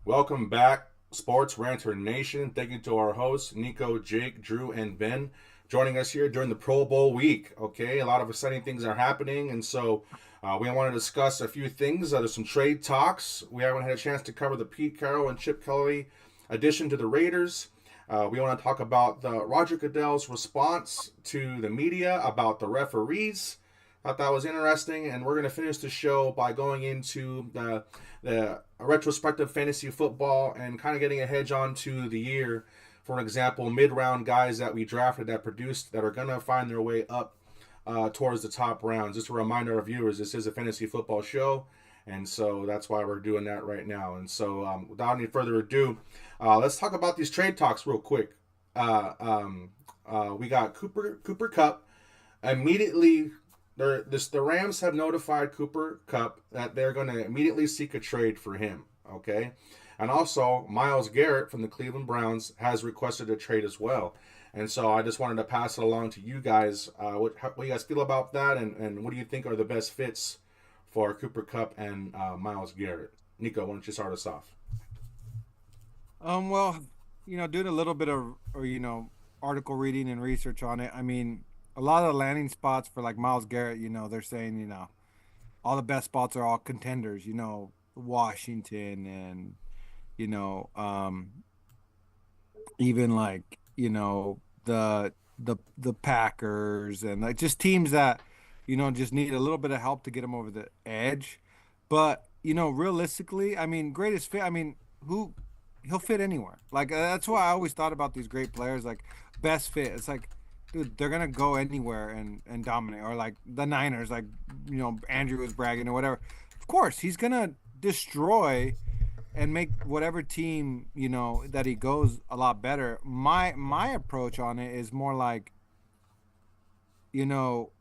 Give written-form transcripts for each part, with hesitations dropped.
Welcome back, SportsRanter Nation. Thank you to our hosts, Nico, Jake, Drew, and Ben, joining us here during the Pro Bowl week. Okay, a lot of exciting things are happening, and so we want to discuss a few things. There's some trade talks. We haven't had a chance to cover the Pete Carroll and Chip Kelly addition to the Raiders. We want to talk about the Roger Goodell's response to the media about the referees. Thought that was interesting, and we're going to finish the show by going into the retrospective fantasy football and kind of getting a hedge on to the year. For example, mid-round guys that we drafted that produced that are going to find their way up towards the top rounds. Just a reminder, our viewers, this is a fantasy football show, and so that's why we're doing that right now. And so, without any further ado, let's talk about these trade talks real quick. We got Cooper Cup immediately. The Rams have notified Cooper Cup that they're going to immediately seek a trade for him. Okay, and also Myles Garrett from the Cleveland Browns has requested a trade as well. And so I just wanted to pass it along to you guys. What do you guys feel about that, and what do you think are the best fits for Cooper Cup and Myles Garrett? Nico, why don't you start us off? Well, doing a little bit of, article reading and research on it. I mean, a lot of the landing spots for like Miles Garrett, they're saying, all the best spots are all contenders, Washington and, you know, um, even like, the Packers and like just teams that, just need a little bit of help to get them over the edge. But, realistically, I mean, greatest fit, I mean, who he'll fit anywhere. Like that's why I always thought about these great players, like best fit. It's like, dude, they're gonna go anywhere and dominate. Or like the Niners, like Andrew was bragging or whatever. Of course, he's gonna destroy and make whatever team that he goes a lot better. My approach on it is more like, you know,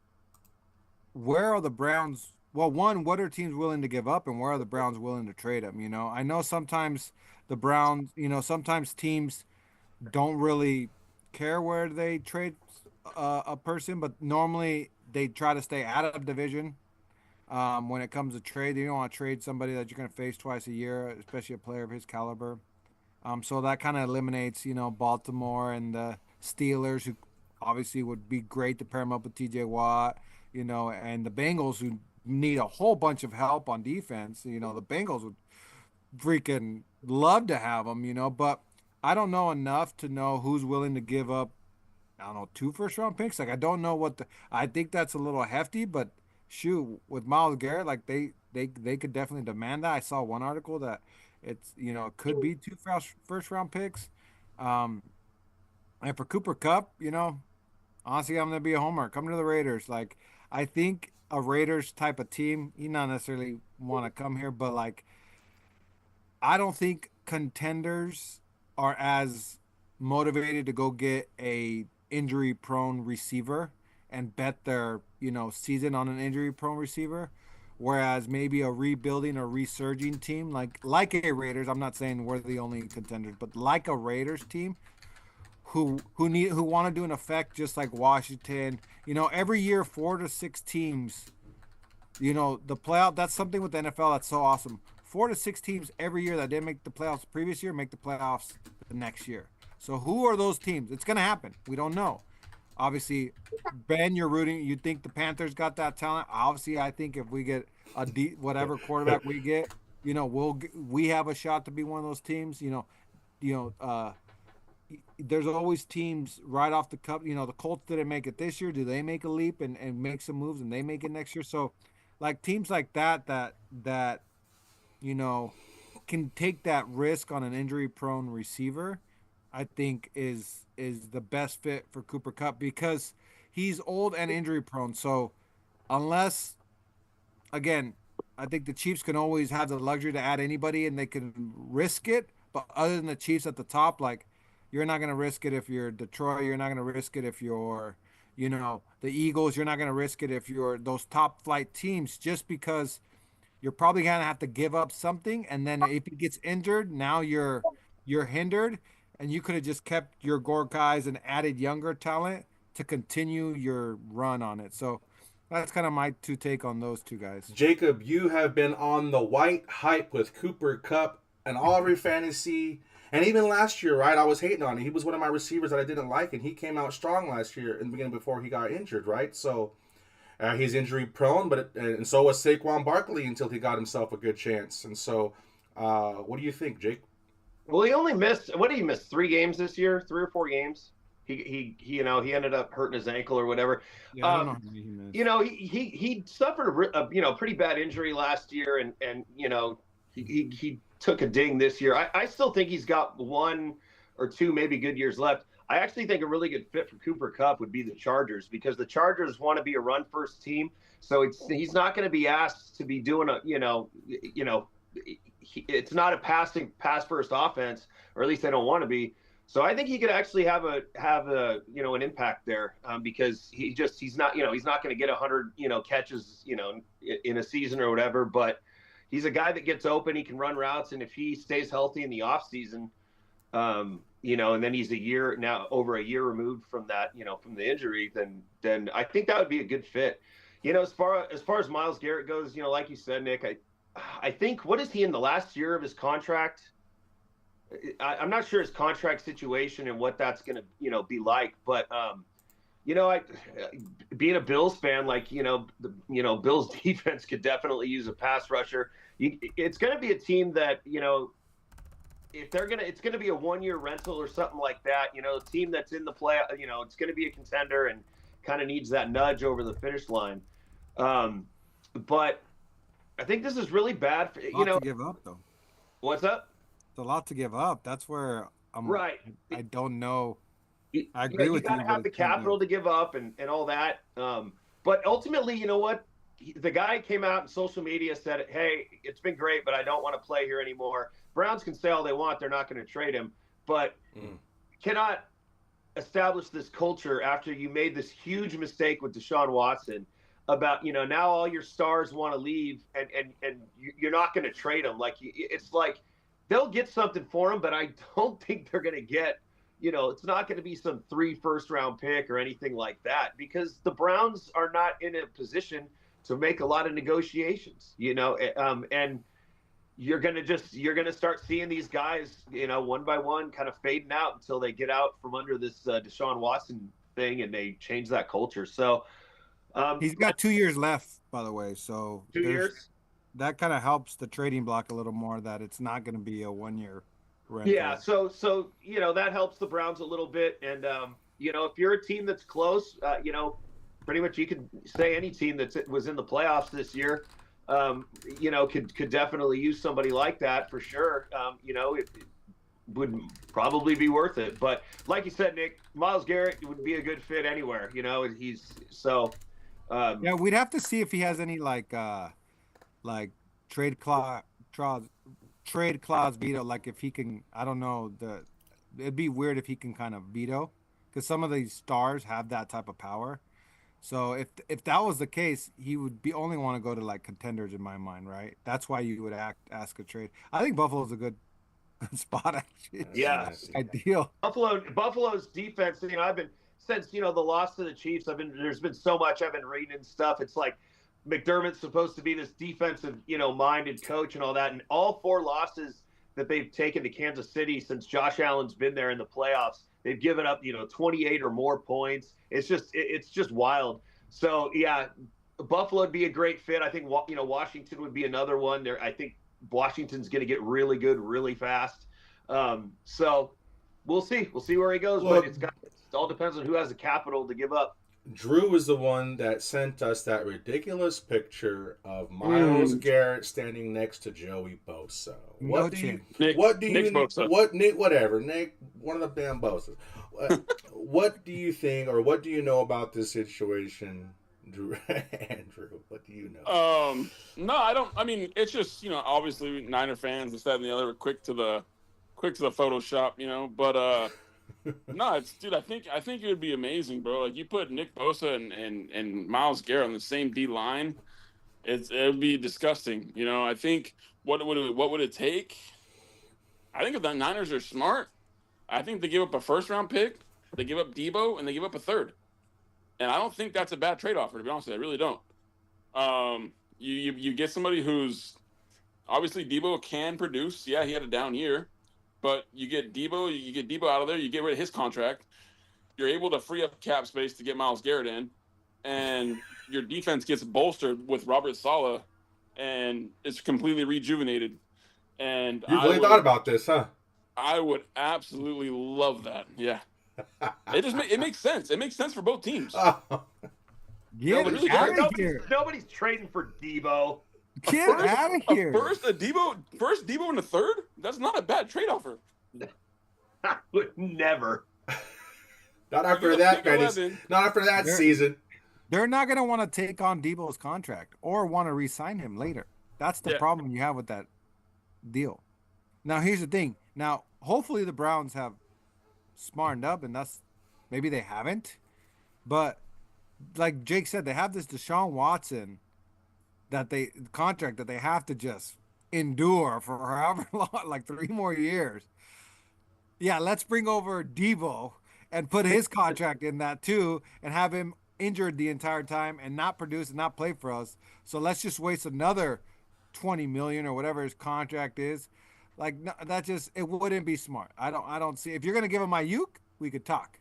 where are the Browns? Well, one, what are teams willing to give up, and where are the Browns willing to trade him? I know sometimes the Browns, sometimes teams don't really care where they trade a person, but normally they try to stay out of division. When it comes to trade, you don't want to trade somebody that you're going to face twice a year, especially a player of his caliber. So that kind of eliminates, Baltimore and the Steelers, who obviously would be great to pair him up with TJ Watt, and the Bengals, who need a whole bunch of help on defense. The Bengals would freaking love to have him, but I don't know enough to know who's willing to give up, I don't know, two first round picks. Like, I don't know I think that's a little hefty, but shoot, with Miles Garrett, like they could definitely demand that. I saw one article that it's, it could be two first round picks. Um, and for Cooper Cup, honestly, I'm gonna be a homer. Come to the Raiders. Like, I think a Raiders type of team, you not necessarily want to come here, but like, I don't think contenders are as motivated to go get a injury prone receiver and bet their, season on an injury prone receiver. Whereas maybe a rebuilding or resurging team like a Raiders, I'm not saying we're the only contenders, but like a Raiders team who want to do an effect just like Washington. Every year 4 to 6 teams, the playoff. That's something with the NFL that's so awesome. 4 to 6 teams every year that didn't make the playoffs the previous year make the playoffs the next year. So who are those teams? It's gonna happen. We don't know. Obviously, Ben, you're rooting. You think the Panthers got that talent? Obviously, I think if we get whatever quarterback we get, we have a shot to be one of those teams. You know, there's always teams right off the cup. The Colts didn't make it this year. Do they make a leap and make some moves and they make it next year? So, like teams like that you know can take that risk on an injury prone receiver, I think is the best fit for Cooper Cup because he's old and injury prone. So unless, again, I think the Chiefs can always have the luxury to add anybody and they can risk it. But other than the Chiefs at the top, like, you're not going to risk it if you're Detroit. You're not going to risk it if you're, the Eagles. You're not going to risk it if you're those top flight teams just because you're probably going to have to give up something. And then if he gets injured, now you're hindered and you could have just kept your gore guys and added younger talent to continue your run on it. So that's kind of my take on those two guys. Jacob, you have been on the white hype with Cooper Cup and all every fantasy. And even last year, right? I was hating on him. He was one of my receivers that I didn't like, and he came out strong last year in the beginning before he got injured, right? So he's injury prone, and so was Saquon Barkley until he got himself a good chance. And so, what do you think, Jake? Well, he only missed, what did he miss? 3 games this year, 3 or 4 games. He ended up hurting his ankle or whatever. Yeah, I don't know Um, how many he you missed. know, he suffered pretty bad injury last year, and he took a ding this year. I still think he's got 1 or 2 maybe good years left. I actually think a really good fit for Cooper Kupp would be the Chargers, because the Chargers want to be a run first team. So he's not going to be asked to be doing it's not a pass first offense, or at least they don't want to be. So I think he could actually have a an impact there, because he's not going to get 100 catches in a season or whatever, but he's a guy that gets open. He can run routes, and if he stays healthy in the off season, and then he's over a year removed from that, from the injury, then I think that would be a good fit. As far as Myles Garrett goes, like you said, Nick, I think, what is he in the last year of his contract? I'm not sure his contract situation and what that's going to be like, but I being a Bills fan, like Bills defense could definitely use a pass rusher. It's going to be a team that if it's going to be a 1 year rental or something like that. A team that's in the play, it's going to be a contender and kind of needs that nudge over the finish line. But I think this is really bad for A lot to give up, though. what's up? It's a lot to give up. That's where Right. I don't know. I Yeah, agree you with got you, to but have the it's kind capital of to give up and all that. But ultimately, you know what? The guy came out in social media, said, "Hey, it's been great, but I don't want to play here anymore." Browns can say all they want; they're not going to trade him, but cannot establish this culture after you made this huge mistake with Deshaun Watson. About now all your stars want to leave, and you're not going to trade them. Like, it's like they'll get something for him, but I don't think they're going to get. It's not going to be some 3 first-round pick or anything like that, because the Browns are not in a position to make a lot of negotiations. And you're gonna start seeing these guys, one by one, kind of fading out until they get out from under this Deshaun Watson thing and they change that culture. So, he's got 2 years left, by the way. So two years. that kind of helps the trading block a little more, that it's not going to be a 1 year Yeah, rental. so that helps the Browns a little bit, and if you're a team that's close, pretty much you could say any team that was in the playoffs this year, could definitely use somebody like that for sure. It would probably be worth it. But like you said, Nick, Myles Garrett would be a good fit anywhere. He's so. Yeah, we'd have to see if he has any like trade clause trade clause veto. Like if he can, I don't know. It'd be weird if he can kind of veto, because some of these stars have that type of power. So if that was the case, he would be only want to go to like contenders in my mind, right? That's why you would ask a trade. I think Buffalo's a good spot, actually. That's Yeah, nasty. Ideal. Buffalo's defense. I've been, since the loss to the Chiefs. There's been so much I've been reading and stuff. It's like McDermott's supposed to be this defensive, minded coach and all that. And all 4 losses that they've taken to Kansas City since Josh Allen's been there in the playoffs, they've given up, 28 or more points. It's just wild. So yeah, Buffalo would be a great fit. I think Washington would be another one. There, I think Washington's going to get really good really fast. So we'll see. We'll see where he goes. Look, But it all depends on who has the capital to give up. Drew was the one that sent us that ridiculous picture of Miles Garrett standing next to Joey Bosa. No chance. What do Nick you Bosa. what Nick whatever Nick, one of the damn Bosas. What do you think, or what do you know about this situation, Drew? Andrew, what do you know? No, I don't. I mean, it's just obviously Niner fans, this, that, and the other, were quick to the Photoshop, But no, dude. I think it would be amazing, bro. Like, you put Nick Bosa and Myles Garrett on the same D line, it would be disgusting. I think what would it take? I think if the Niners are smart, I think they give up a first-round pick, they give up Debo, and they give up a third. And I don't think that's a bad trade offer, to be honest with you. I really don't. You get somebody who's Obviously, Debo can produce. Yeah, he had a down year, but you get Debo out of there. You get rid of his contract. You're able to free up cap space to get Myles Garrett in, and your defense gets bolstered with Robert Saleh, and it's completely rejuvenated. And You really thought about this, huh? I would absolutely love that. Yeah, it makes sense. It makes sense for both teams. Oh, Get really out does. of here. Nobody's trading for Debo. Get out of here. First Debo in the third. That's not a bad trade offer. I would never. not after You're that, pick man. 11. Not after that They're- season. They're not going to want to take on Debo's contract or want to re-sign him later. That's the Yeah. problem you have with that deal. Now, here's the thing. Now, hopefully the Browns have smartened up, and maybe they haven't. But like Jake said, they have this Deshaun Watson contract that they have to just endure for however long, like 3 more years. Yeah, let's bring over Debo and put his contract in that too, and have him injured the entire time and not produce and not play for us. So let's just waste another 20 million or whatever his contract is. Like, no, it wouldn't be smart. I don't see, if you're gonna give him Ayuk, we could talk.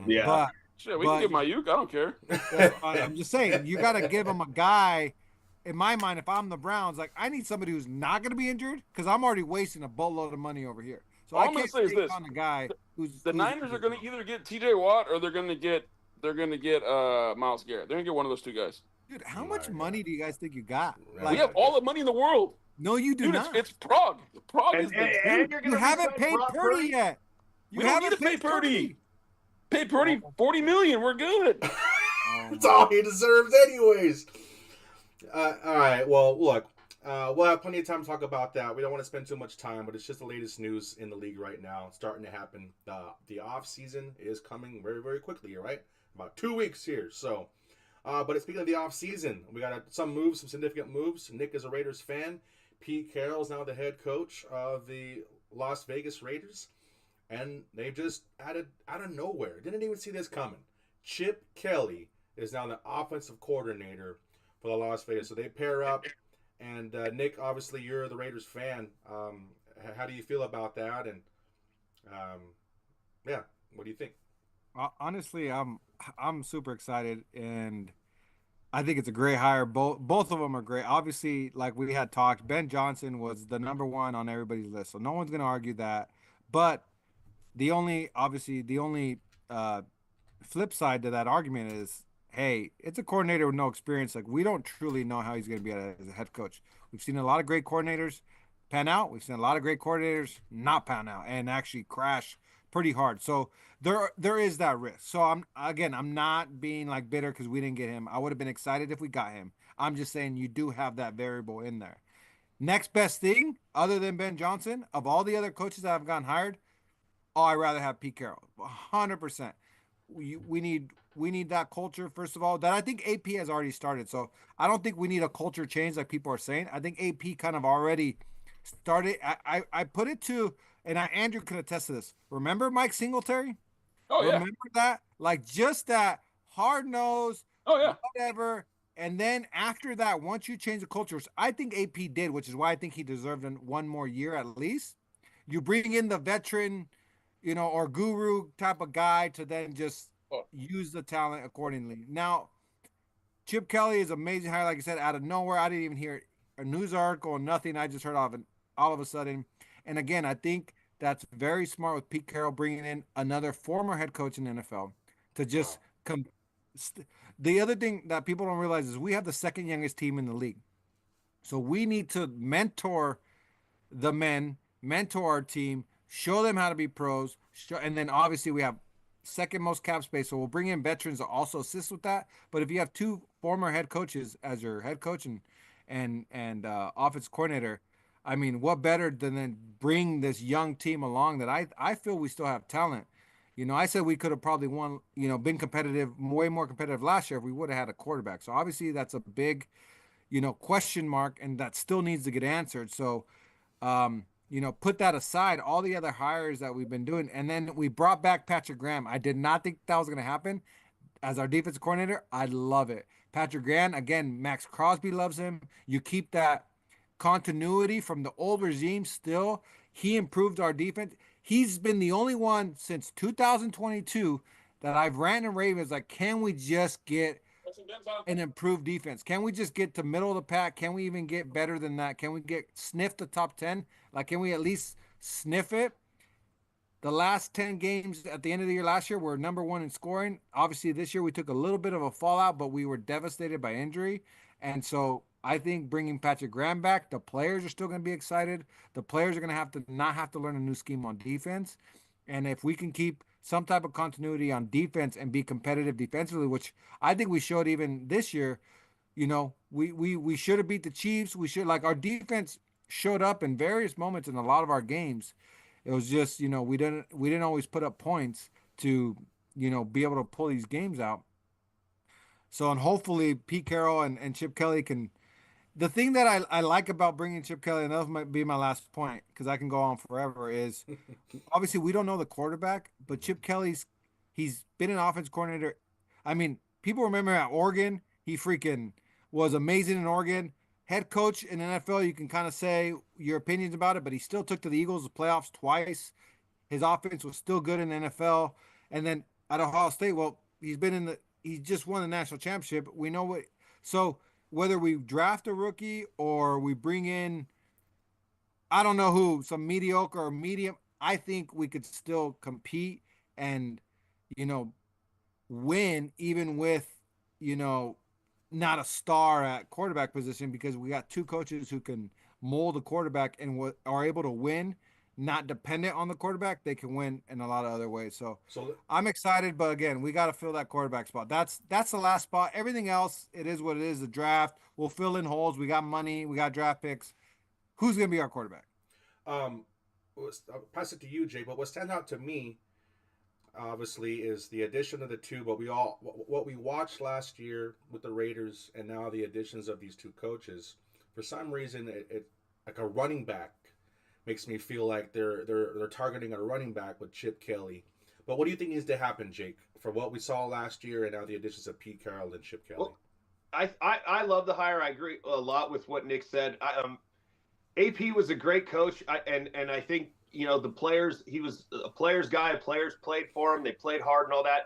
Yeah. But Shit, we can give Ayuk. I don't care. I'm just saying, you got to give him a guy. In my mind, if I'm the Browns, like, I need somebody who's not going to be injured, because I'm already wasting a boatload of money over here. So All I I'm gonna can't say is take this: on a guy who's the Niners are going to either get T.J. Watt or they're going to get Myles Garrett. They're going to get one of those two guys. Dude, how Oh much my money God. do you guys think you got? Right. Like, We have all the money in the world. no, you do Dude, not. it's Prague. Prague is And, the and you're You gonna haven't re-sign paid Brock Purdy yet. You We don't haven't need to pay paid Purdy. Pay Purdy $40 million. We're good. That's all he deserves, anyways. All right. Well, look, we'll have plenty of time to talk about that. We don't want to spend too much time, but it's just the latest news in the league right now. It's starting to happen. The off season is coming very, very quickly. Right, about 2 weeks here. So, but speaking of the off season, we got some significant moves. Nick is a Raiders fan. Pete Carroll is now the head coach of the Las Vegas Raiders, and they just added out of nowhere. Didn't even see this coming. Chip Kelly is now the offensive coordinator for the Las Vegas. So they pair up. And Nick, obviously, you're the Raiders fan. How do you feel about that? And yeah, what do you think? Honestly, I'm super excited, and I think it's a great hire. Both of them are great. Obviously, like we had talked, Ben Johnson was the number one on everybody's list, so no one's going to argue that. But the only flip side to that argument is, hey, it's a coordinator with no experience. Like, we don't truly know how he's going to be as a head coach. We've seen a lot of great coordinators pan out. We've seen a lot of great coordinators not pan out and actually crash pretty hard. So there is that risk. So I'm not being like bitter because we didn't get him. I would have been excited if we got him. I'm just saying you do have that variable in there. Next best thing, other than Ben Johnson, of all the other coaches that have gotten hired, I'd rather have Pete Carroll. 100%. We need that culture, first of all, that I think AP has already started. So I don't think we need a culture change like people are saying. I think AP kind of already started. I put it to, and Andrew can attest to this. Remember Mike Singletary? Oh, yeah. Remember that? Like, just that hard nose, Oh, yeah. whatever. And then after that, once you change the culture, which I think AP did, which is why I think he deserved one more year at least, you bring in the veteran, or guru type of guy to then just use the talent accordingly. Now, Chip Kelly is amazing hire, like I said, out of nowhere. I didn't even hear a news article or nothing. I just heard all of a sudden. And again, I think that's very smart with Pete Carroll bringing in another former head coach in the NFL to just come. The other thing that people don't realize is we have the second youngest team in the league. So we need to mentor the men, mentor our team, show them how to be pros, and then obviously we have second most cap space, so we'll bring in veterans to also assist with that. But if you have two former head coaches as your head coach and offense coordinator, I mean, what better than then bring this young team along that I feel we still have talent. I said we could have probably won, been competitive, way more competitive last year if we would have had a quarterback. So obviously that's a big, question mark, and that still needs to get answered. So, put that aside, all the other hires that we've been doing, and then we brought back Patrick Graham. I did not think that was going to happen as our defensive coordinator. I love it. Patrick Graham, again, Max Crosby loves him. You keep that continuity from the old regime still. He improved our defense. He's been the only one since 2022 that I've ran and raved is like, can we just get an improved defense? Can we just get to middle of the pack? Can we even get better than that? Can we get sniff the top 10? Like, can we at least sniff it? The last 10 games at the end of the year last year were number one in scoring. Obviously, this year we took a little bit of a fallout, but we were devastated by injury. And so I think bringing Patrick Graham back, the players are still going to be excited. The players are going to have to not have to learn a new scheme on defense. And if we can keep some type of continuity on defense and be competitive defensively, which I think we showed even this year, we should have beat the Chiefs. We should, like, our defense showed up in various moments in a lot of our games. It was just, we didn't always put up points to, be able to pull these games out. So, and hopefully Pete Carroll and Chip Kelly can. The thing that I like about bringing Chip Kelly, and that might be my last point because I can go on forever, is obviously we don't know the quarterback, but Chip he's been an offense coordinator. I mean, people remember at Oregon, he freaking was amazing in Oregon. Head coach in the NFL, you can kind of say your opinions about it, but he still took to the Eagles the playoffs twice. His offense was still good in the NFL. And then at Ohio State, well, he just won the national championship. We know what. So whether we draft a rookie or we bring in, I don't know who, some mediocre or medium, I think we could still compete and, you know, win even with, you know, not a star at quarterback position because we got two coaches who can mold the quarterback and are able to win, not dependent on the quarterback. They can win in a lot of other ways. So I'm excited, but again, we got to fill that quarterback spot. That's the last spot. Everything else, it is what it is. The draft, we'll fill in holes. We got money. We got draft picks. Who's going to be our quarterback? I'll pass it to you, Jay. But what stands out to me, obviously, is the addition of the two. But what we watched last year with the Raiders, and now the additions of these two coaches. For some reason, it like a running back makes me feel like they're targeting a running back with Chip Kelly. But what do you think needs to happen, Jake, for what we saw last year and now the additions of Pete Carroll and Chip Kelly? Well, I love the hire. I agree a lot with what Nick said. AP was a great coach, and I think the players. He was a players guy. Players played for him. They played hard and all that.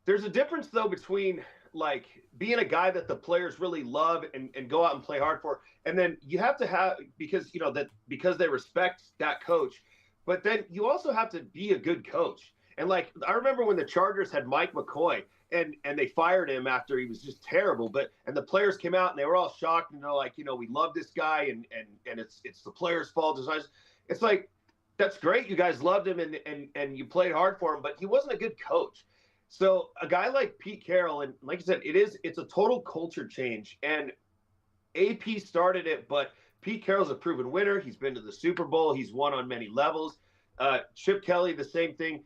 There's a difference though between like being a guy that the players really love and go out and play hard for, and then you have to have because they respect that coach, but then you also have to be a good coach. And like I remember when the Chargers had Mike McCoy and they fired him after he was just terrible, and the players came out and they were all shocked and they're like, we love this guy and it's the players' fault. It's like that's great, you guys loved him and you played hard for him, but he wasn't a good coach. So a guy like Pete Carroll, and like I said, it's a total culture change. And AP started it, but Pete Carroll's a proven winner. He's been to the Super Bowl. He's won on many levels. Chip Kelly, the same thing.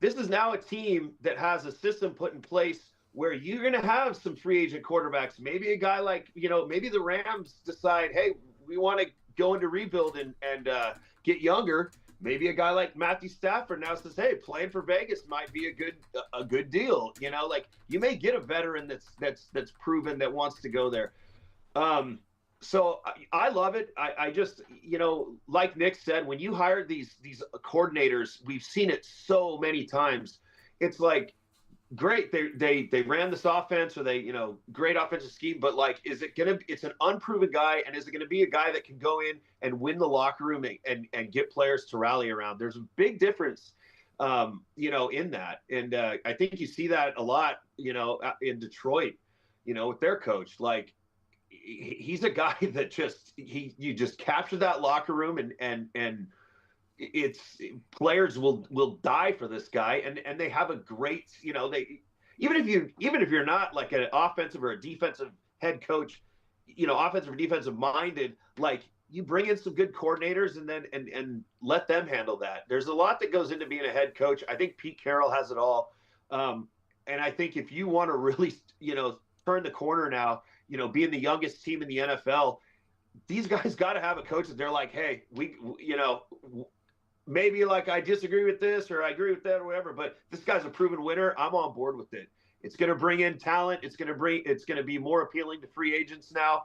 This is now a team that has a system put in place where you're going to have some free agent quarterbacks. Maybe a guy like, maybe the Rams decide, hey, we want to go into rebuild and get younger. Maybe a guy like Matthew Stafford now says, hey, playing for Vegas might be a good deal. Like you may get a veteran that's proven that wants to go there. So I love it. I just, like Nick said, when you hire these coordinators, we've seen it so many times. It's like, great. They ran this offense or great offensive scheme, but like, it's an unproven guy. And is it going to be a guy that can go in and win the locker room and get players to rally around? There's a big difference, in that. And I think you see that a lot, in Detroit, with their coach. Like, he's a guy that you just capture that locker room and it's players will die for this guy and they have a great, even if you're not like an offensive or a defensive head coach, offensive or defensive minded, like you bring in some good coordinators and then and let them handle that. There's a lot that goes into being a head coach. I think Pete Carroll has it all. And I think if you want to really, turn the corner now, being the youngest team in the NFL, these guys got to have a coach that they're like, hey, maybe like I disagree with this or I agree with that or whatever, but this guy's a proven winner. I'm on board with it. It's going to bring in talent. It's going to be more appealing to free agents now.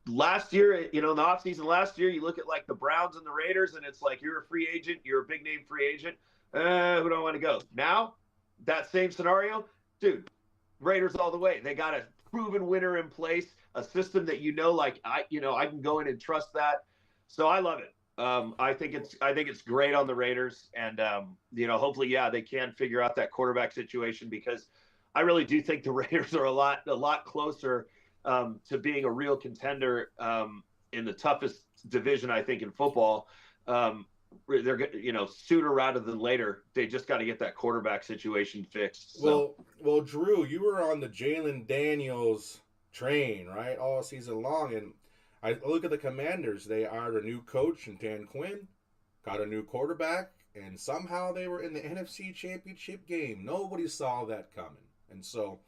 last year, in the offseason last year, you look at like the Browns and the Raiders, and it's like you're a free agent, you're a big name free agent. Who do I want to go? Now, that same scenario, dude, Raiders all the way. They got a proven winner in place, a system that I can go in and trust that. So I love it. I think it's great on the Raiders, and hopefully, yeah, they can figure out that quarterback situation, because I really do think the Raiders are a lot closer to being a real contender in the toughest division, I think, in football. They're sooner rather than later. They just got to get that quarterback situation fixed. So. Well, Drew, you were on the Jalen Daniels train, right, all season long, and I look at the Commanders. They hired a new coach in Dan Quinn, got a new quarterback, and somehow they were in the NFC Championship game. Nobody saw that coming, and so,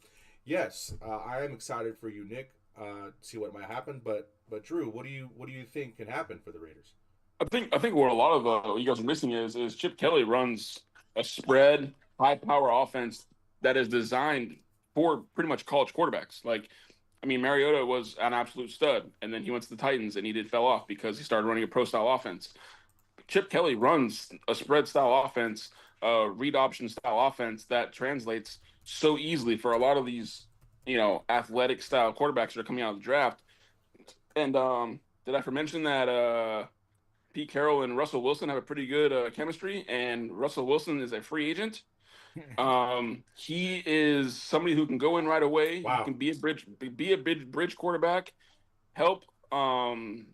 yes, I am excited for you, Nick, to see what might happen. But Drew, what do you think can happen for the Raiders? I think what a lot of what you guys are missing is Chip Kelly runs a spread high power offense that is designed for pretty much college quarterbacks. Like, I mean, Mariota was an absolute stud, and then he went to the Titans and fell off because he started running a pro style offense. Chip Kelly runs a spread style offense, a read option style offense that translates so easily for a lot of these, athletic style quarterbacks that are coming out of the draft. And did I mention that Pete Carroll and Russell Wilson have a pretty good chemistry, and Russell Wilson is a free agent. He is somebody who can go in right away. Wow. He can be a bridge quarterback, help. Lead.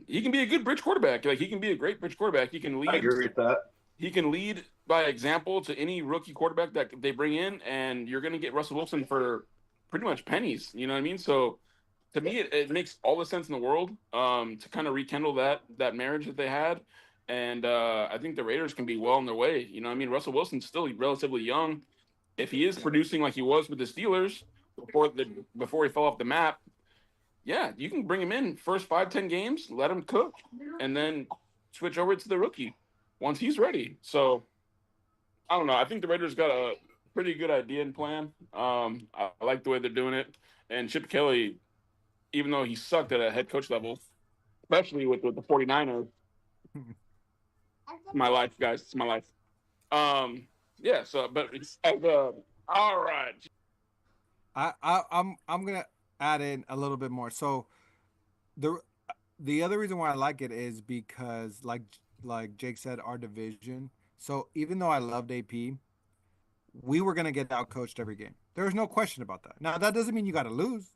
He can be a good bridge quarterback. Like, he can be a great bridge quarterback. He can lead. I agree with that. He can lead by example to any rookie quarterback that they bring in, and you're going to get Russell Wilson for pretty much pennies. You know what I mean? So, to me, it makes all the sense in the world to kind of rekindle that marriage that they had. And I think the Raiders can be well on their way. You know what I mean? Russell Wilson's still relatively young. If he is producing like he was with the Steelers before he fell off the map, yeah, you can bring him in first 5-10 games, let him cook, and then switch over to the rookie once he's ready. So, I don't know. I think the Raiders got a pretty good idea and plan. I like the way they're doing it. And Chip Kelly, even though he sucked at a head coach level, especially with the 49ers, my life, guys. It's my life. Yeah. So, but it's all right. I'm gonna add in a little bit more. So the other reason why I like it is because, like Jake said, our division. So even though I loved AP, we were gonna get out coached every game. There's no question about that. Now that doesn't mean you got to lose.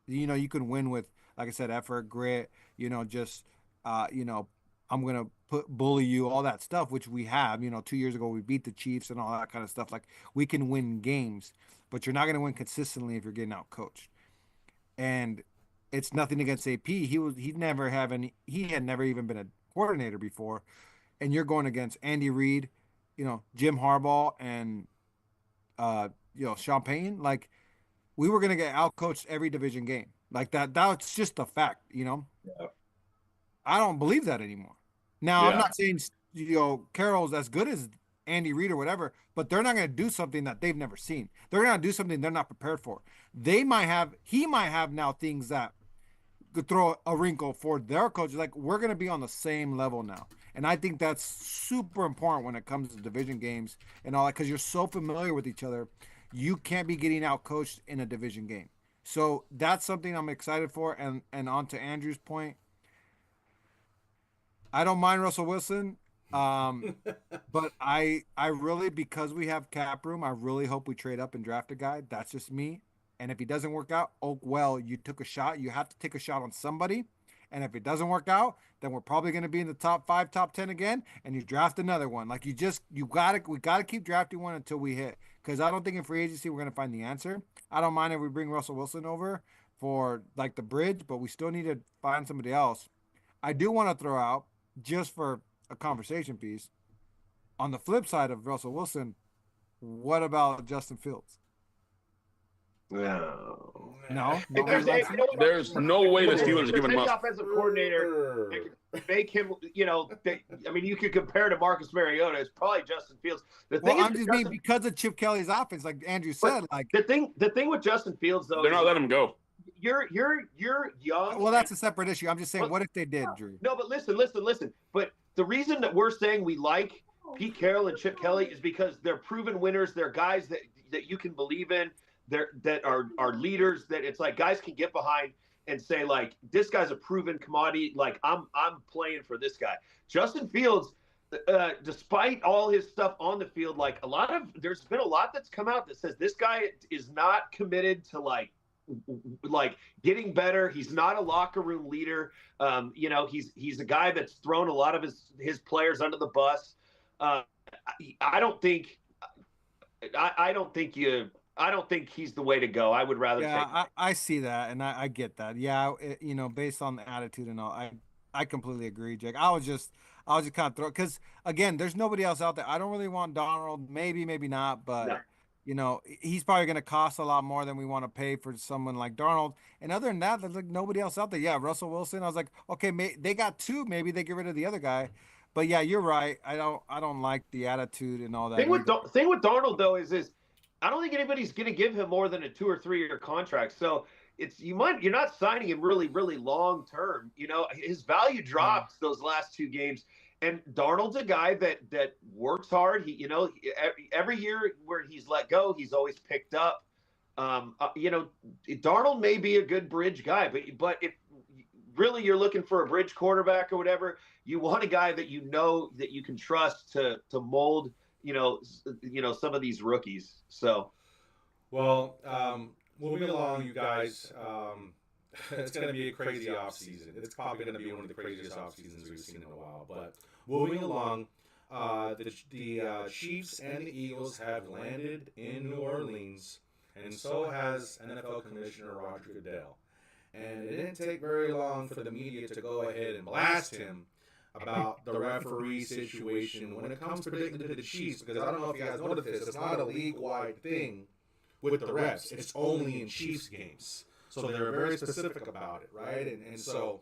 You can win with, like I said, effort, grit. Just I'm gonna bully you, all that stuff, which we have. 2 years ago we beat the Chiefs and all that kind of stuff. Like, we can win games, but you're not gonna win consistently if you're getting out coached. And it's nothing against AP. He had never even been a coordinator before, and you're going against Andy Reid, Jim Harbaugh, and Sean Payton. Like, we were gonna get out coached every division game. Like that. That's just a fact. Yeah. I don't believe that anymore. Now, Yeah. I'm not saying Carroll's as good as Andy Reid or whatever, but they're not going to do something that they've never seen. They're going to do something they're not prepared for. He might have now things that could throw a wrinkle for their coaches. Like, we're going to be on the same level now. And I think that's super important when it comes to division games and all that, because you're so familiar with each other. You can't be getting out coached in a division game. So that's something I'm excited for. And on to Andrew's point, I don't mind Russell Wilson. But I really, because we have cap room, I really hope we trade up and draft a guy. That's just me. And if he doesn't work out, oh well, you took a shot. You have to take a shot on somebody. And if it doesn't work out, then we're probably going to be in the top 5, top 10 again, and you draft another one. Like, we gotta keep drafting one until we hit. Because I don't think in free agency we're going to find the answer. I don't mind if we bring Russell Wilson over for like the bridge, but we still need to find somebody else. I do want to throw out, just for a conversation piece, on the flip side of Russell Wilson, what about Justin Fields? No. No, If nobody there's, likes you him. know what? There's no way the If Steelers give there's him any up. offensive coordinator that can make him, I mean, you could compare to Marcus Mariota. It's probably Justin Fields. The Well, thing is, I'm just mean because of Chip Kelly's offense, like Andrew said, like the thing with Justin Fields though, They're is not letting him go. you're young. well, that's a separate issue. I'm just saying, But- what if they did, Drew? No, but listen. But the reason that we're saying we like Pete Carroll and Chip Kelly is because they're proven winners. They're guys that you can believe in. That are leaders. That it's like guys can get behind and say like, this guy's a proven commodity. Like I'm playing for this guy. Justin Fields, despite all his stuff on the field, like there's been a lot that's come out that says this guy is not committed to like getting better. He's not a locker room leader. He's a guy that's thrown a lot of his players under the bus. I don't think he's the way to go. I would rather take. I see that, and I get that. Yeah, based on the attitude and all, I completely agree, Jake. I was just kind of throw because again, there's nobody else out there. I don't really want Donald. Maybe not, but. No. He's probably going to cost a lot more than we want to pay for someone like Darnold. And other than that, there's like nobody else out there. Yeah, Russell Wilson. I was like, okay, they got two. Maybe they get rid of the other guy. But yeah, you're right. I don't like the attitude and all that. Thing with Darnold though is I don't think anybody's going to give him more than a 2 or 3 year contract. So you're not signing him really long term. His value drops those last 2 games. And Darnold's a guy that works hard. Every year where he's let go, he's always picked up. Darnold may be a good bridge guy, but if really you're looking for a bridge quarterback or whatever, you want a guy that that you can trust to mold, some of these rookies. So, Well, moving along, you guys. It's going to be a crazy offseason. It's probably going to be one of the craziest offseasons we've seen in a while. But moving along, the Chiefs and the Eagles have landed in New Orleans, and so has NFL Commissioner Roger Goodell. And it didn't take very long for the media to go ahead and blast him about the referee situation when it comes particularly to the Chiefs, because I don't know if you guys noticed this, it's not a league-wide thing with the refs. It's only in Chiefs games. So they're very specific about it, right? And so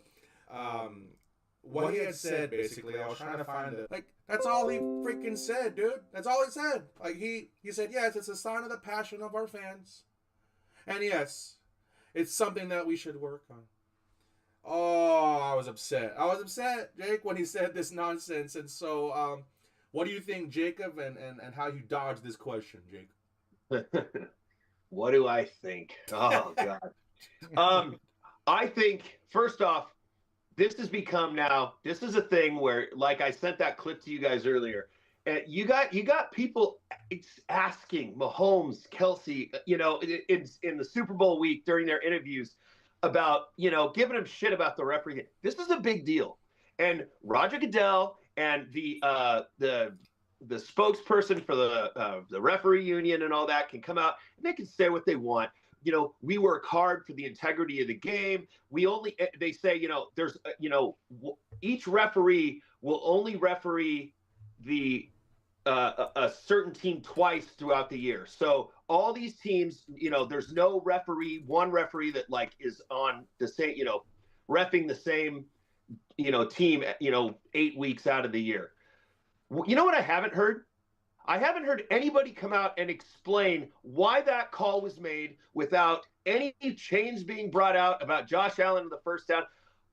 what he had said, basically, I was trying to find it. Like, that's all he freaking said, dude. That's all he said. Like, he said, yes, it's a sign of the passion of our fans. And yes, it's something that we should work on. Oh, I was upset, Jake, when he said this nonsense. And so what do you think, Jacob, and how you dodged this question, Jake? What do I think? Oh, God. I think, first off, this has become now, this is a thing where, like I sent that clip to you guys earlier, and you got people asking Mahomes, Kelsey, in the Super Bowl week during their interviews about, giving them shit about the referee. This is a big deal. And Roger Goodell and the spokesperson for the referee union and all that can come out and they can say what they want. We work hard for the integrity of the game. They say, there's, each referee will only referee a certain team twice throughout the year. So all these teams, there's no one referee that like is on the same, reffing the same, team, 8 weeks out of the year. You know what I haven't heard? I haven't heard anybody come out and explain why that call was made without any chains being brought out about Josh Allen and the first down.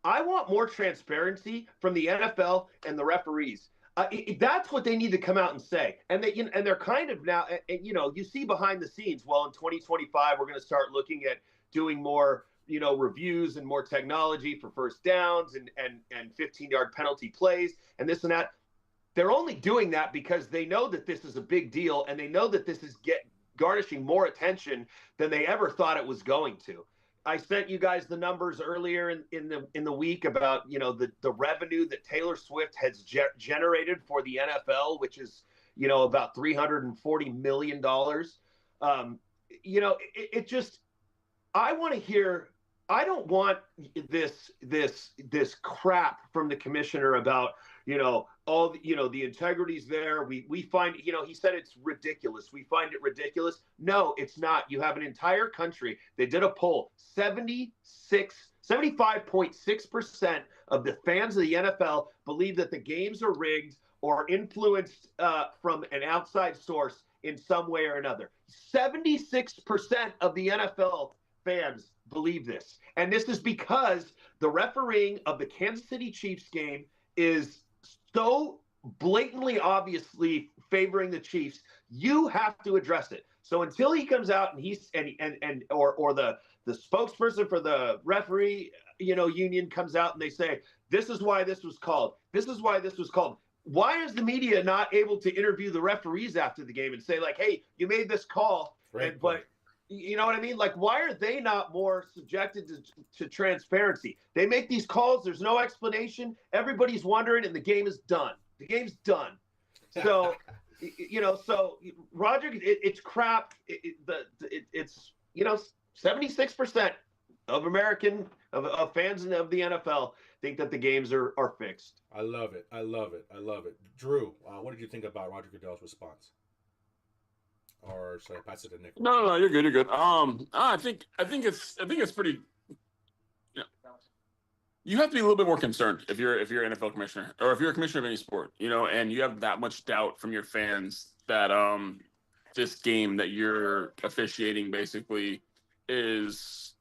I want more transparency from the NFL and the referees. That's what they need to come out and say. And they're kind of now, you see behind the scenes. Well, in 2025, we're going to start looking at doing more, reviews and more technology for first downs and 15-yard penalty plays and this and that. They're only doing that because they know that this is a big deal and they know that this is garnishing more attention than they ever thought it was going to. I sent you guys the numbers earlier in the week about, the revenue that Taylor Swift has generated for the NFL, which is, about $340 million. It just, I want to hear, I don't want this crap from the commissioner about, all the integrity's there. We find, he said it's ridiculous. We find it ridiculous. No, it's not. You have an entire country. They did a poll. 75.6% of the fans of the NFL believe that the games are rigged or influenced from an outside source in some way or another. 76% of the NFL fans believe this. And this is because the refereeing of the Kansas City Chiefs game is so blatantly, obviously favoring the Chiefs. You have to address it. So until he comes out and or the spokesperson for the referee, union comes out and they say, this is why this was called. This is why this was called. Why is the media not able to interview the referees after the game and say, like, hey, you made this call, but you know what I mean? Like, why are they not more subjected to transparency? They make these calls. There's no explanation. Everybody's wondering, and the game is done. The game's done. So, so Roger, it's crap. It's 76% of fans of the NFL think that the games are fixed. I love it. Drew, what did you think about Roger Goodell's response? Or should I pass it to Nick? No, you're good. I think it's pretty. You have to be a little bit more concerned if you're an NFL commissioner or if you're a commissioner of any sport, and you have that much doubt from your fans that this game that you're officiating basically is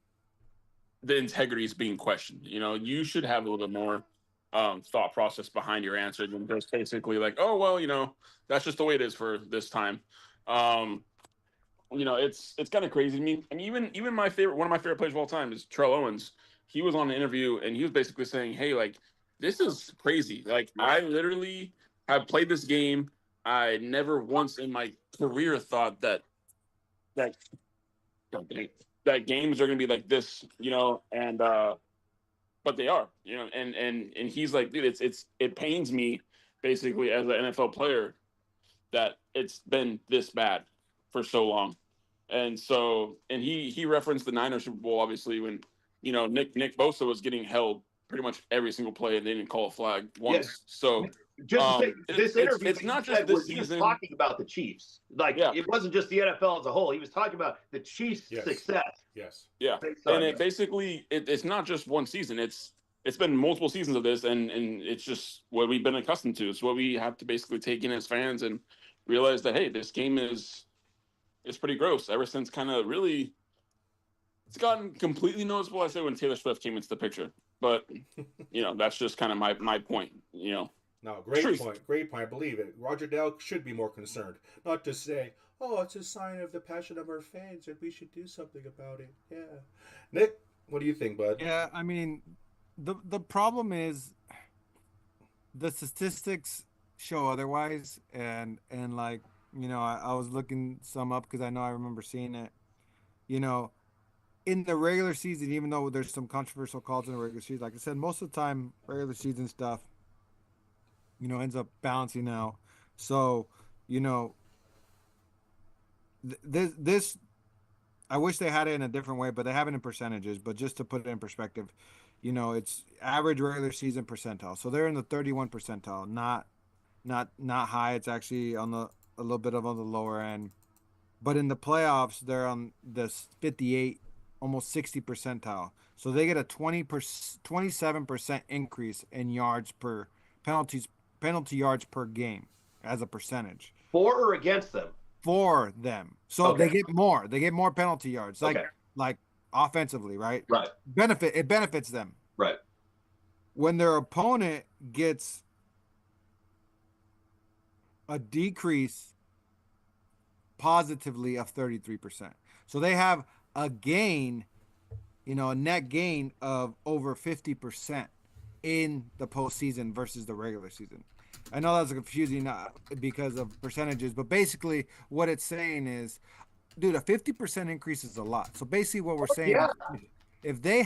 the integrity is being questioned. You should have a little bit more thought process behind your answer than just basically like, oh well, that's just the way it is for this time. It's kind of crazy to me. I mean, even one of my favorite players of all time is Terrell Owens. He was on an interview and he was basically saying, hey, like, this is crazy. Like, I literally have played this game. I never once in my career thought that games are going to be like this, and but they are, and he's like, dude, it pains me basically as an NFL player that it's been this bad for so long. And so, and he referenced the Niners Super Bowl, obviously, when, Nick Bosa was getting held pretty much every single play and they didn't call a flag once. Yes. So just to say, this interview, it's not just this season. He was talking about the Chiefs. Like, it wasn't just the NFL as a whole. He was talking about the Chiefs' success. Yes. Yeah. And it's not just one season. It's been multiple seasons of this, and it's just what we've been accustomed to. It's what we have to basically take in as fans and realize that, hey, this game is pretty gross ever since kind of really it's gotten completely noticeable. I say when Taylor Swift came into the picture, but that's just kind of my point. No, great point. I believe it. Roger Goodell should be more concerned, not to say, "Oh, it's a sign of the passion of our fans, and we should do something about it." Yeah, Nick, what do you think, bud? Yeah, I mean, the problem is the statistics show otherwise, and like, I was looking some up because I remember seeing it. In the regular season, even though there's some controversial calls in the regular season, like I said, most of the time, regular season stuff, ends up balancing out. So, this, I wish they had it in a different way, but they have it in percentages. But just to put it in perspective, it's average regular season percentile. So they're in the 31 percentile, not high. It's actually on a little bit on the lower end. But in the playoffs, they're on this 58, almost 60 percentile. So they get a 27% increase in yards per penalty yards per game as a percentage. For or against them? For them. So they get more. They get more penalty yards. Like offensively, right? Right. It benefits them. Right. When their opponent gets a decrease positively of 33%. So they have a gain, a net gain of over 50% in the postseason versus the regular season. I know that's confusing because of percentages, but basically what it's saying is, dude, a 50% increase is a lot. So basically what we're saying is if they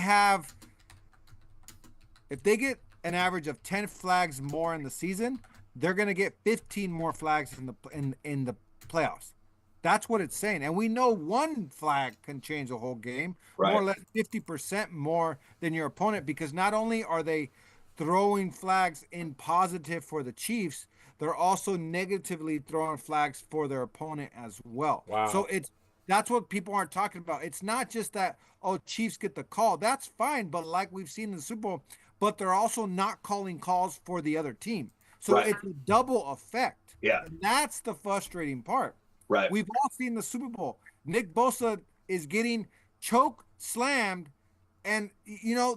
get an average of 10 flags more in the season, they're going to get 15 more flags in the playoffs. That's what it's saying. And we know one flag can change the whole game, more or less 50% more than your opponent, because not only are they throwing flags in positive for the Chiefs, they're also negatively throwing flags for their opponent as well. So Wow. that's what people aren't talking about. It's not just that, oh, Chiefs get the call. That's fine, but like we've seen in the Super Bowl, but they're also not calling calls for the other team. So Right. it's a double effect. Yeah. And that's the frustrating part. Right. We've all seen the Super Bowl. Nick Bosa is getting choke slammed, and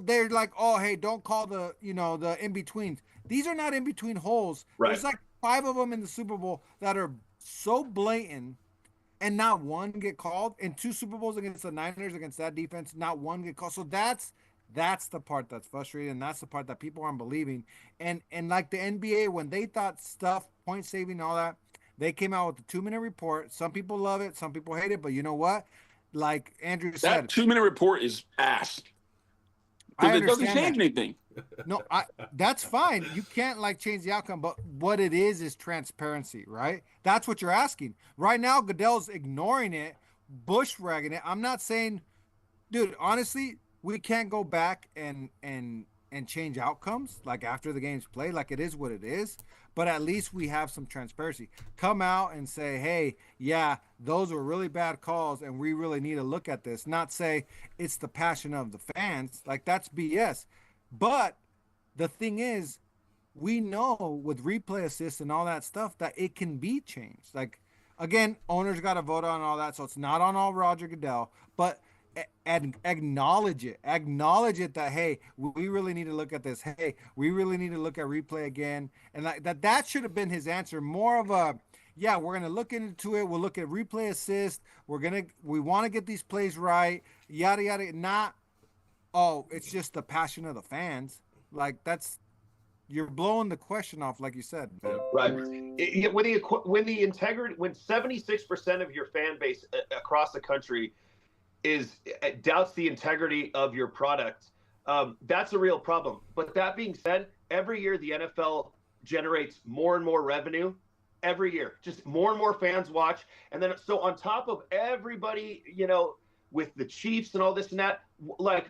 they're like, oh, hey, don't call the in betweens. These are not in between holes. Right. There's like 5 of them in the Super Bowl that are so blatant, and not one get called. In 2 Super Bowls against the Niners, against that defense, not one get called. So that's the part that's frustrating, and that's the part that people aren't believing. And like the NBA, when they thought stuff, point saving, all that, they came out with the 2-minute report. Some people love it, some people hate it, but you know what? Like Andrew That said, 2-minute report is ass I because it doesn't understand change that. anything. No, that's fine. You can't like change the outcome, but what it is transparency, right? That's what you're asking. Right now, Goodell's ignoring it, bushwhacking it. I'm not saying, dude, honestly, we can't go back and change outcomes like after the game's played. Like it is what it is. But at least we have some transparency. Come out and say, hey, yeah, those were really bad calls, and we really need to look at this. Not say it's the passion of the fans. Like that's BS. But the thing is, we know with replay assist and all that stuff that it can be changed. Like again, owners got to vote on all that, so it's not on all Roger Goodell, but acknowledge it that hey, we really need to look at this. Hey, we really need to look at replay again, and like that should have been his answer. More of a yeah, we're gonna look into it. We'll look at replay assist. We want to get these plays right. Yada yada. Not oh, it's just the passion of the fans. Like you're blowing the question off, like you said, man. Right. When 76% of your fan base across the country doubts the integrity of your product, that's a real problem. But that being said, every year the NFL generates more and more revenue. Every year, just more and more fans watch, and then so on top of everybody, with the Chiefs and all this and that, like,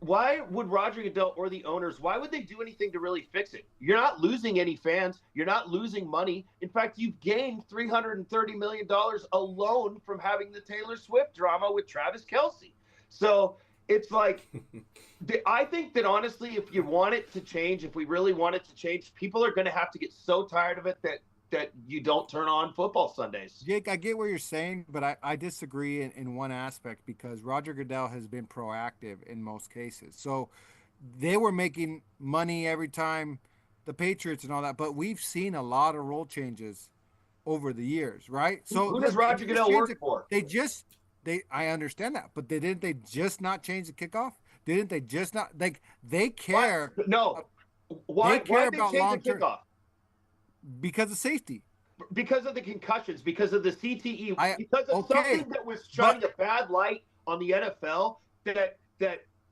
why would Roger Goodell or the owners, why would they do anything to really fix it? You're not losing any fans. You're not losing money. In fact, you've gained $330 million alone from having the Taylor Swift drama with Travis Kelce. So it's like, I think that honestly, if you want it to change, if we really want it to change, people are going to have to get so tired of it that you don't turn on football Sundays. Jake, I get what you're saying, but I disagree in one aspect because Roger Goodell has been proactive in most cases. So they were making money every time the Patriots and all that, but we've seen a lot of rule changes over the years, right? So who does Roger Goodell work for? I understand that, but didn't they just not change the kickoff? Didn't they just not they care? What? No. Why did they change the kickoff? Because of safety. Because of the concussions, because of the CTE, because of something that was shining a bad light on the NFL that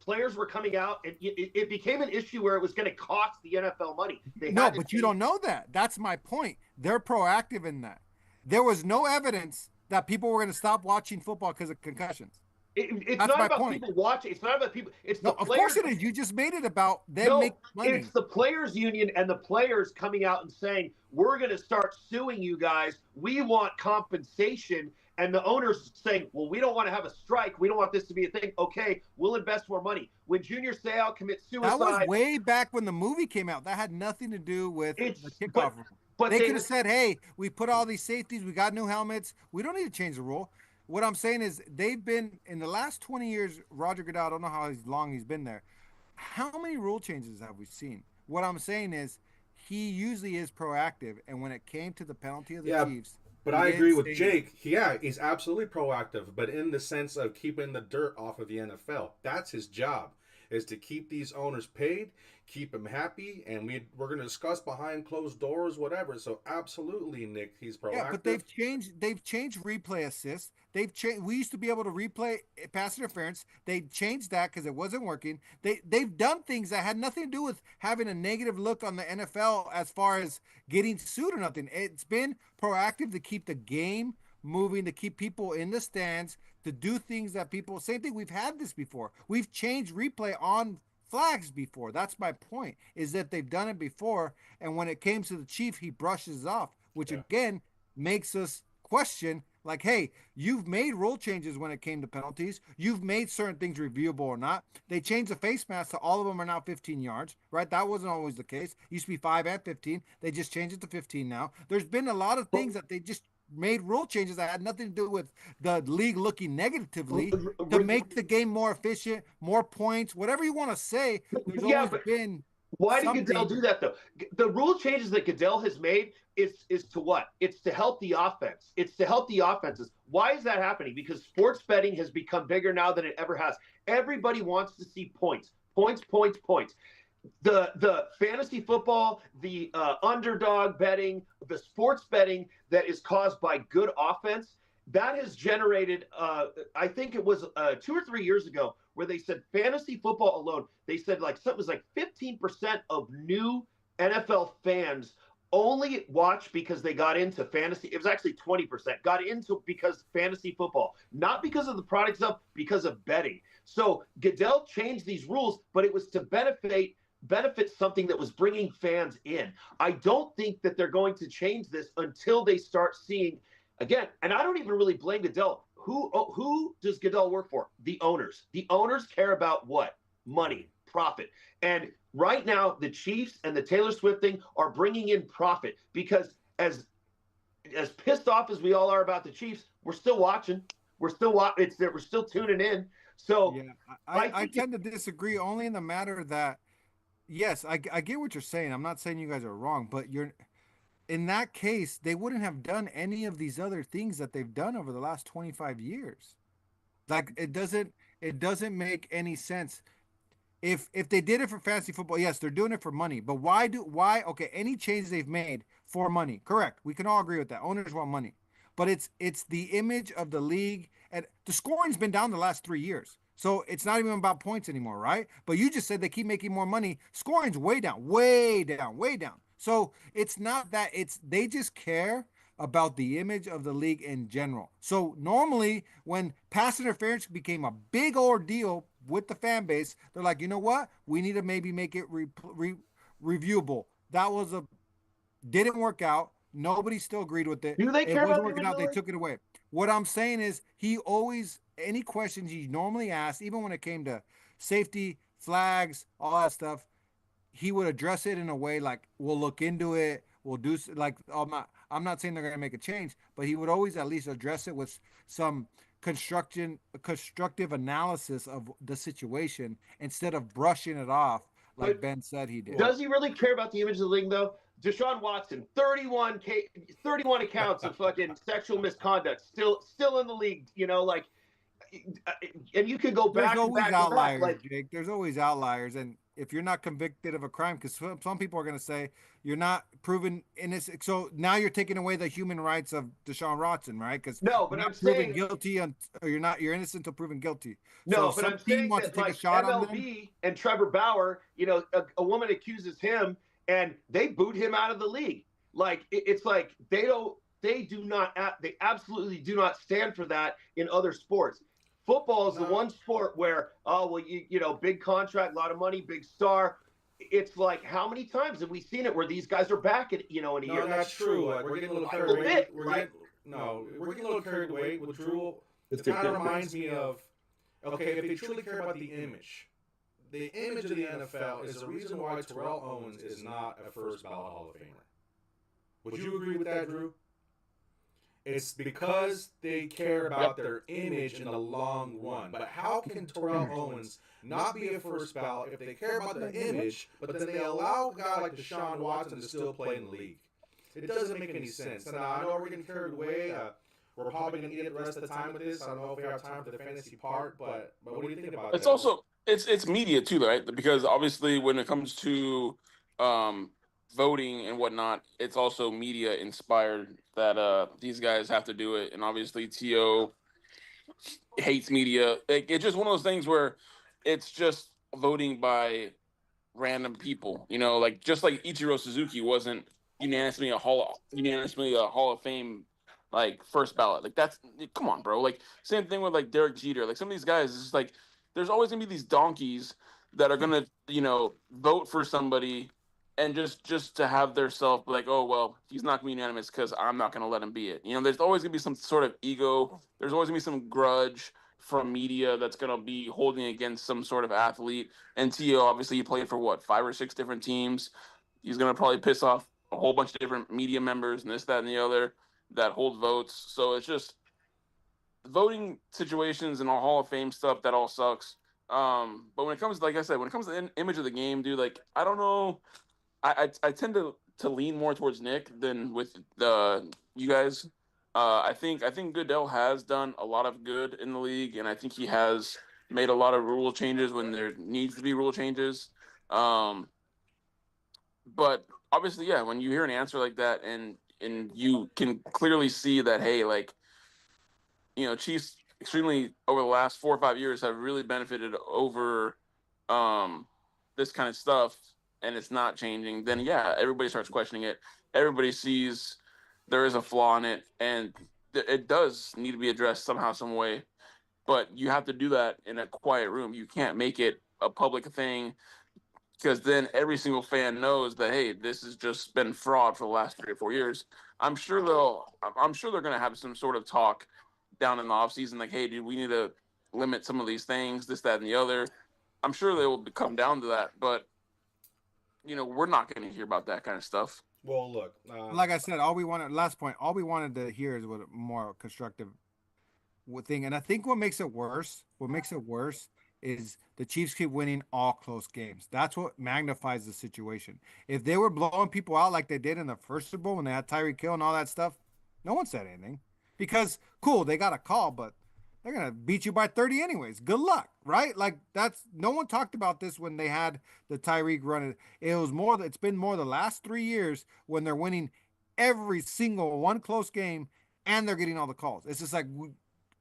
players were coming out, and it became an issue where it was going to cost the NFL money. You don't know that. That's my point. They're proactive in that. There was no evidence that people were going to stop watching football because of concussions. It's not about people watching. It's not about people. It's the players. Of course it is. You just made it about them making money. It's the players' union and the players coming out and saying, we're going to start suing you guys. We want compensation. And the owners saying, well, we don't want to have a strike. We don't want this to be a thing. Okay, we'll invest more money. When Junior Seau commits suicide. That was way back when the movie came out. That had nothing to do with the kickoff rule. But they could have said, hey, we put all these safeties. We got new helmets. We don't need to change the rule. What I'm saying is they've been, in the last 20 years, Roger Goodell, I don't know how long he's been there. How many rule changes have we seen? What I'm saying is he usually is proactive. And when it came to the penalty of the Chiefs. But I agree with Jake. Yeah, he's absolutely proactive, but in the sense of keeping the dirt off of the NFL. That's his job, is to keep these owners paid, keep them happy, and we're going to discuss behind closed doors, whatever. So absolutely, Nick, he's proactive. Yeah, but they've changed replay assist. We used to be able to replay pass interference. They changed that because it wasn't working. They've done things that had nothing to do with having a negative look on the NFL as far as getting sued or nothing. It's been proactive to keep the game moving, to keep people in the stands, to do things that people, same thing. We've had this before. We've changed replay on flags before. That's my point, is that they've done it before. And when it came to the chief, he brushes it off, which Yeah. again makes us question, like, hey, you've made rule changes when it came to penalties. You've made certain things reviewable or not. They changed the face mask to all of them are now 15 yards, right? That wasn't always the case. It used to be 5 and 15. They just changed it to 15 now. There's been a lot of things that they just made rule changes that had nothing to do with the league looking negatively to make the game more efficient, more points, whatever you want to say. There's Yeah, always but been why did Goodell something. do that though? The rule changes that Goodell has made is to what? It's to help the offense. It's to help the offenses. Why is that happening? Because sports betting has become bigger now than it ever has. Everybody wants to see points, points, points, points. The fantasy football, the underdog betting, the sports betting that is caused by good offense, that has generated. I think it was 2 or 3 years ago where they said fantasy football alone. They said like something was like 15% of new NFL fans only watch because they got into fantasy. It was actually 20% got into because fantasy football, not because of the product stuff, because of betting. So Goodell changed these rules, but it was to benefit something that was bringing fans in. I don't think that they're going to change this until they start seeing again. And I don't even really blame Goodell. Who does Goodell work for? The owners. The owners care about what? Money, profit. And right now, the Chiefs and the Taylor Swift thing are bringing in profit because as pissed off as we all are about the Chiefs, we're still watching. We're still tuning in. So Yeah, I I think tend to disagree only in the matter that, yes, I get what you're saying. I'm not saying you guys are wrong, but you're in that case, they wouldn't have done any of these other things that they've done over the last 25 years. Like it doesn't make any sense. If they did it for fantasy football, yes, they're doing it for money. But why okay, any change they've made for money. Correct. We can all agree with that. Owners want money. But it's the image of the league and the scoring's been down the last 3 years. So it's not even about points anymore, right? But you just said they keep making more money. Scoring's way down, way down, way down. So it's not that it's they just care about the image of the league in general. So normally when pass interference became a big ordeal with the fan base, they're like, you know what? We need to maybe make it reviewable. That was a didn't work out. Nobody still agreed with it. do they It care wasn't about the working image of out. the They league? took it away. What I'm saying is, he always any questions he normally asked, even when it came to safety, flags, all that stuff, he would address it in a way like we'll look into it. We'll do like I'm not saying they're going to make a change, but he would always at least address it with some constructive analysis of the situation instead of brushing it off like But Ben said he did. does he really care about the image of the league though? Deshaun Watson, 31 accounts of fucking sexual misconduct, still in the league. And you could go There's back and always back to back. outliers, Like Jake. There's always outliers, and if you're not convicted of a crime, because some people are going to say you're not proven innocent, so now you're taking away the human rights of Deshaun Watson, right? Because no, you're but I'm not proven saying guilty, or you're innocent until proven guilty. So no, if but some I'm team saying wants to that take a like shot on them, MLB and Trevor Bauer, a woman accuses him and they boot him out of the league. Like it's like they do not they absolutely do not stand for that in other sports. Football is the No, one sport where big contract, a lot of money, big star. It's like how many times have we seen it where these guys are back in a no, year? that's true. Like we're getting a little A carried little away. bit. We're Like getting no, we're getting a little carried away with Drew. It kind of reminds me of okay, if they truly care about the image of the NFL is the reason why Terrell Owens is not a first ballot Hall of Famer. Would you agree with that, Drew? It's because they care about their image in the long run. But how can Terrell Owens not be a first ballot if they care about the image, but then they allow a guy like Deshaun Watson to still play in the league? It doesn't make any sense. And I know we're getting carried away. We're probably going to eat it the rest of the time with this. I don't know if we have time for the fantasy part, but what do you think about It's that? also it's media too, right? Because obviously when it comes to um, voting and whatnot, it's also media inspired that these guys have to do it, and obviously To hates media. It's just one of those things where it's just voting by random people. Like just like Ichiro Suzuki wasn't unanimously a Hall of Fame like first ballot. Like that's come on, bro. Like same thing with like Derek Jeter. Like some of these guys, it's just like there's always gonna be these donkeys that are gonna, vote for somebody and just to have their self be like, oh well, he's not gonna be unanimous because I'm not gonna let him be it. There's always gonna be some sort of ego. There's always gonna be some grudge from media that's gonna be holding against some sort of athlete. And Tio, obviously, he played for what, 5 or 6 different teams. He's gonna probably piss off a whole bunch of different media members and this, that, and the other that hold votes. So it's just voting situations and all Hall of Fame stuff that all sucks. But when it comes, like I said, when it comes to the image of the game, dude, like I don't know, I tend to lean more towards Nick than with the you guys. I think Goodell has done a lot of good in the league, and I think he has made a lot of rule changes when there needs to be rule changes. But obviously, yeah, when you hear an answer like that, and you can clearly see that, hey, like Chiefs extremely over the last 4 or 5 years have really benefited over this kind of stuff, and it's not changing. Then yeah, everybody starts questioning it. Everybody sees there is a flaw in it, and it does need to be addressed somehow, some way. But you have to do that in a quiet room. You can't make it a public thing because then every single fan knows that, hey, this has just been fraud for the last 3 or 4 years. I'm sure they're going to have some sort of talk down in the offseason, like, hey, dude, we need to limit some of these things, this, that, and the other. I'm sure they will come down to that, but we're not going to hear about that kind of stuff. Well, look, like I said, all we wanted to hear is what a more constructive thing. And I think what makes it worse is the Chiefs keep winning all close games. That's what magnifies the situation. If they were blowing people out like they did in the first Super Bowl when they had Tyreek Hill and all that stuff, no one said anything. Because, cool, they got a call, but they're going to beat you by 30 anyways. Good luck, right? Like, no one talked about this when they had the Tyreek run. It's been more the last 3 years when they're winning every single one close game and they're getting all the calls. It's just like,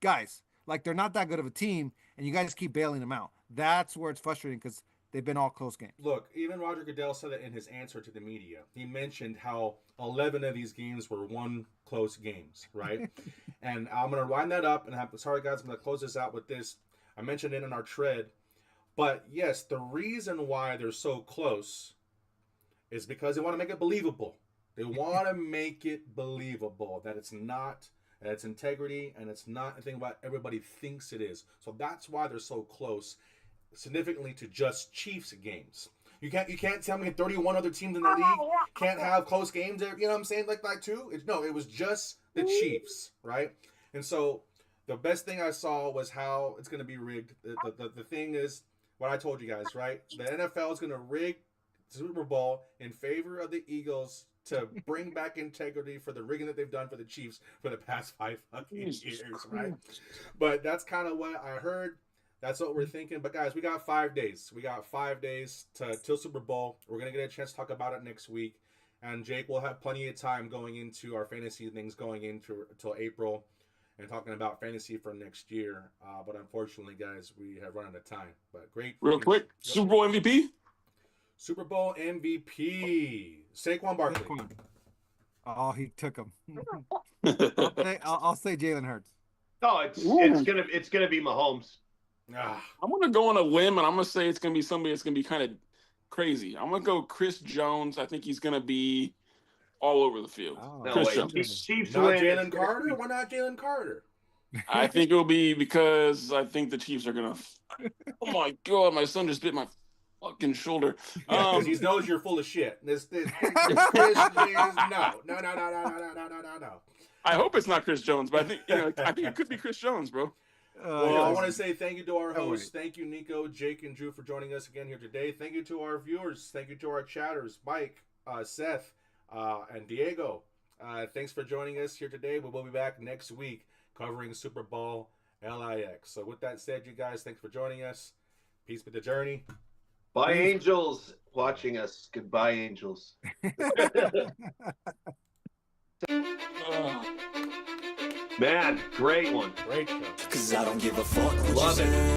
guys, like, they're not that good of a team, and you guys keep bailing them out. That's where it's frustrating because they've been all close games. Look, even Roger Goodell said it in his answer to the media. He mentioned how 11 of these games were one close games, right? And I'm going to wind that up, and sorry, guys, I'm going to close this out with this. I mentioned it in our tread. But, yes, the reason why they're so close is because they want to make it believable. They want to make it believable that it's not, that it's integrity, and it's not anything what everybody thinks it is. So that's why they're so close, significantly to just Chiefs games. You can't tell me 31 other teams in the league can't have close games. You know what I'm saying? Like that too. It was just the Chiefs, right? And so the best thing I saw was how it's going to be rigged. The thing is what I told you guys, right? The NFL is going to rig the Super Bowl in favor of the Eagles to bring back integrity for the rigging that they've done for the Chiefs for the past 5 fucking years, right? But that's kind of what I heard. That's what we're thinking. But, guys, we got 5 days. We got 5 days till Super Bowl. We're going to get a chance to talk about it next week. And, Jake, we'll have plenty of time going into our fantasy things going into until April and talking about fantasy for next year. But, unfortunately, guys, we have run out of time. But great. Real quick, Super Bowl MVP? Super Bowl MVP. Saquon Barkley. Oh, he took him. I'll say Jalen Hurts. No, it's gonna be Mahomes. I'm gonna go on a limb, and I'm gonna say it's gonna be somebody that's gonna be kind of crazy. I'm gonna go Chris Jones. I think he's gonna be all over the field. Oh, Chris no Jones. Chiefs not win. Jalen Carter? Why not Jalen Carter? I think it'll be because I think the Chiefs are gonna. Oh my God, my son just bit my fucking shoulder. Because he knows you're full of shit. This Chris is no. I hope it's not Chris Jones, but I think it could be Chris Jones, bro. Well, I want to say thank you to our hosts. Thank you, Nico, Jake, and Drew, for joining us again here today. Thank you to our viewers. Thank you to our chatters, Mike, Seth, and Diego. Thanks for joining us here today. We will be back next week covering Super Bowl LIX. So with that said, you guys, thanks for joining us. Peace with the journey. Bye, angels watching us. Goodbye, angels. Man, great one. Great show. 'Cause I don't give a fuck what you Love say. it.